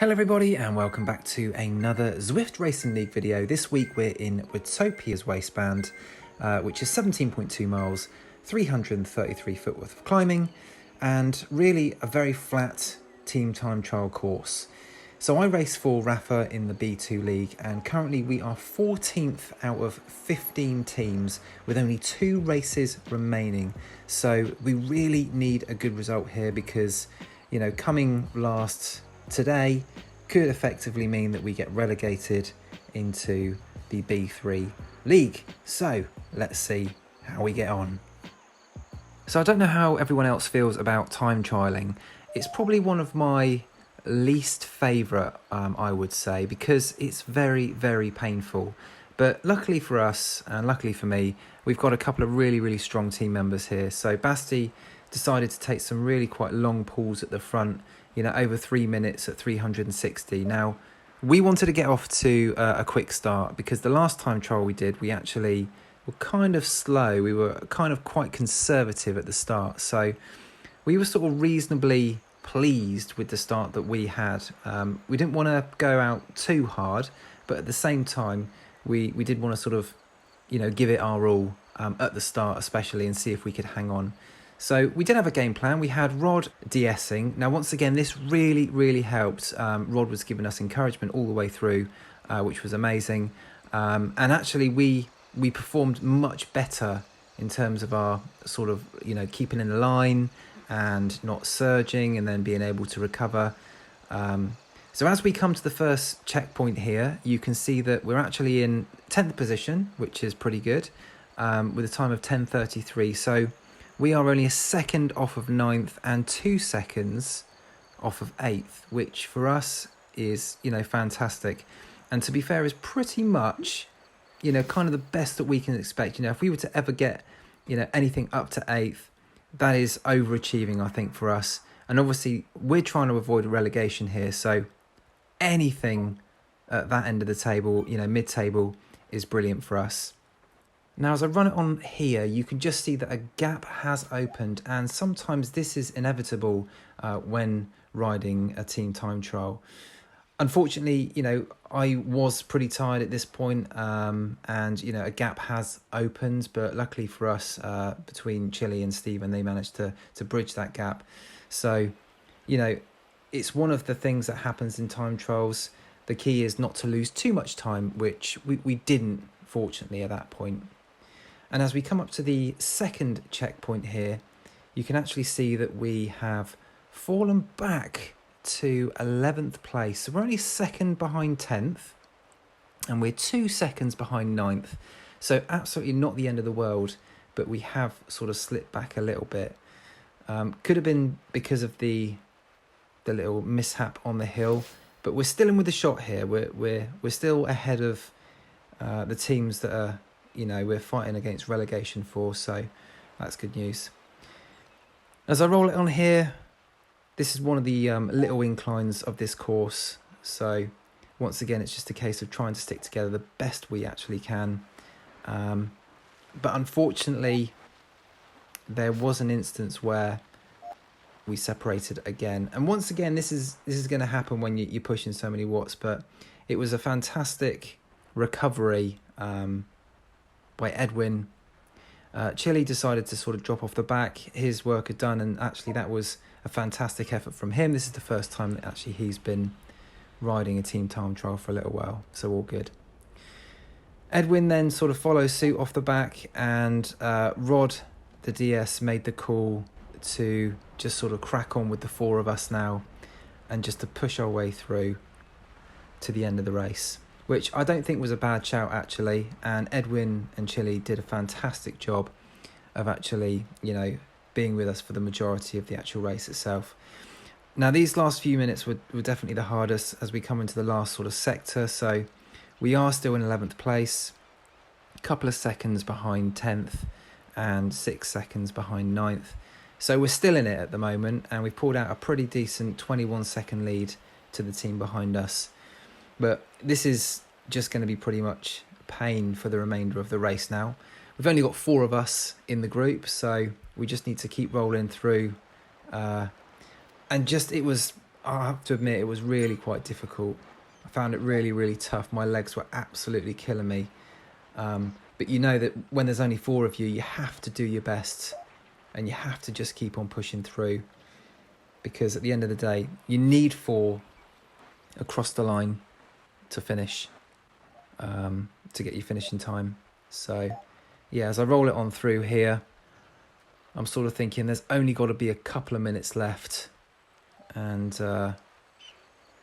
Hello everybody and welcome back to another Zwift Racing League video. This week we're in Watopia's Waistband, which is 17.2 miles, 333 foot worth of climbing, and really a very flat team time trial course. So I race for Rafa in the B2 League, and currently we are 14th out of 15 teams with only 2 races remaining. So we really need a good result here because, you know, coming last today could effectively mean that we get relegated into the B3 League. So let's see how we get on. So I don't know how everyone else feels about time trialing. It's probably one of my least favourite, I would say, because it's very, very painful. But luckily for us, and luckily for me, we've got a couple of really strong team members here. So Basti decided to take some really quite long pulls at the front, you know, over 3 minutes at 360. Now, we wanted to get off to a quick start because the last time trial we did, we actually were kind of slow. We were kind of quite conservative at the start. So we were sort of reasonably pleased with the start that we had. We didn't want to go out too hard, but at the same time, we did want to sort of, you know, give it our all at the start especially and see if we could hang on. So we did have a game plan. We had Rod de-essing. Now, once again, this really helped. Rod was giving us encouragement all the way through, which was amazing. And actually, we performed much better in terms of our sort of, you know, keeping in line and not surging and then being able to recover. So as we come to the first checkpoint here, you can see that we're actually in 10th position, which is pretty good, with a time of 10:33. So we are only a second off of 9th and 2 seconds off of 8th, which for us is, you know, fantastic. And to be fair, is pretty much, you know, kind of the best that we can expect. You know, if we were to ever get, you know, anything up to 8th, that is overachieving, I think, for us. And obviously, we're trying to avoid relegation here. So anything at that end of the table, you know, mid-table, is brilliant for us. Now, as I run it on here, you can just see that a gap has opened, and sometimes this is inevitable when riding a team time trial. Unfortunately, you know, I was pretty tired at this point, and, you know, a gap has opened, but luckily for us, between Chile and Stephen, they managed to bridge that gap. So, you know, it's one of the things that happens in time trials. The key is not to lose too much time, which we didn't, fortunately, at that point. And as we come up to the second checkpoint here, you can actually see that we have fallen back to 11th place. So we're only second behind 10th, and we're 2 seconds behind 9th. So absolutely not the end of the world, but we have sort of slipped back a little bit. Could have been because of the little mishap on the hill, but we're still in with the shot here. We're still ahead of the teams that are, you know, we're fighting against relegation for, so that's good news. As I roll it on here, this is one of the little inclines of this course, so once again it's just a case of trying to stick together the best we actually can. But unfortunately, there was an instance where we separated again, and once again this is going to happen when you're pushing so many watts, but it was a fantastic recovery by Edwin. Chile decided to sort of drop off the back. His work had done, and actually that was a fantastic effort from him. This is the first time that actually he's been riding a team time trial for a little while, so all good. Edwin then sort of follows suit off the back, and Rod, the DS, made the call to just sort of crack on with the 4 of us now and just to push our way through to the end of the race, which I don't think was a bad shout actually, and Edwin and Chile did a fantastic job of actually, you know, being with us for the majority of the actual race itself. Now, these last few minutes were definitely the hardest as we come into the last sort of sector, so we are still in 11th place, a couple of seconds behind 10th and 6 seconds behind 9th. So we're still in it at the moment, and we've pulled out a pretty decent 21-second lead to the team behind us. But this is just going to be pretty much pain for the remainder of the race now. We've only got 4 of us in the group, so we just need to keep rolling through. And just, it was I have to admit it was really quite difficult. I found it really, really tough. My legs were absolutely killing me. But you know that when there's only 4 of you, you have to do your best and you have to just keep on pushing through, because at the end of the day, you need 4 across the line to finish, to get your finishing time. So yeah, as I roll it on through here, I'm sort of thinking there's only got to be a couple of minutes left, and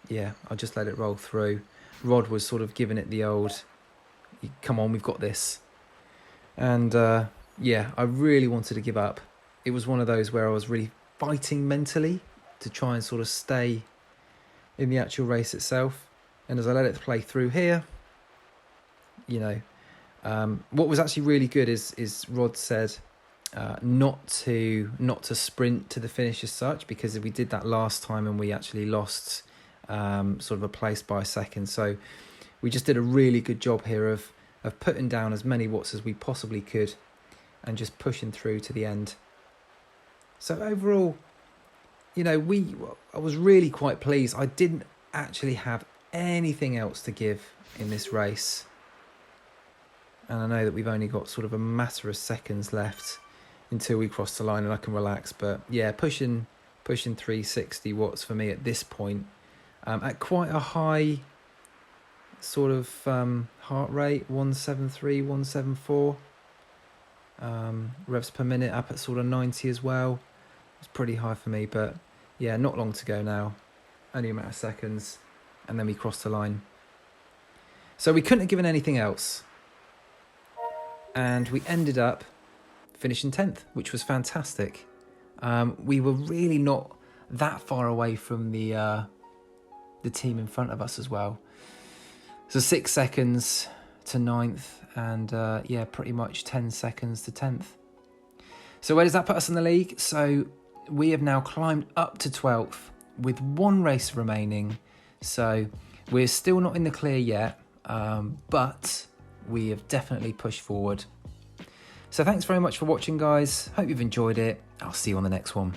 yeah, I'll just let it roll through. Rod was sort of giving it the old, come on, we've got this. And yeah, I really wanted to give up. It was one of those where I was really fighting mentally to try and sort of stay in the actual race itself. And as I let it play through here, you know, what was actually really good is Rod said not to sprint to the finish as such, because we did that last time and we actually lost sort of a place by a second. So we just did a really good job here of putting down as many watts as we possibly could and just pushing through to the end. So overall, you know, I was really quite pleased. I didn't actually have anything else to give in this race. And I know that we've only got sort of a matter of seconds left until we cross the line and I can relax. But yeah, pushing 360 watts for me at this point, at quite a high sort of heart rate, 173, 174 revs per minute, up at sort of 90 as well. It's pretty high for me, but yeah, not long to go now, only a matter of seconds, and then we cross the line. So we couldn't have given anything else, and we ended up finishing 10th, which was fantastic. We were really not that far away from the team in front of us as well. So 6 seconds to 9th, and yeah, pretty much 10 seconds to 10th. So where does that put us in the league? So we have now climbed up to 12th with 1 race remaining. So we're still not in the clear yet, but we have definitely pushed forward. So thanks very much for watching, guys. Hope you've enjoyed it. I'll see you on the next one.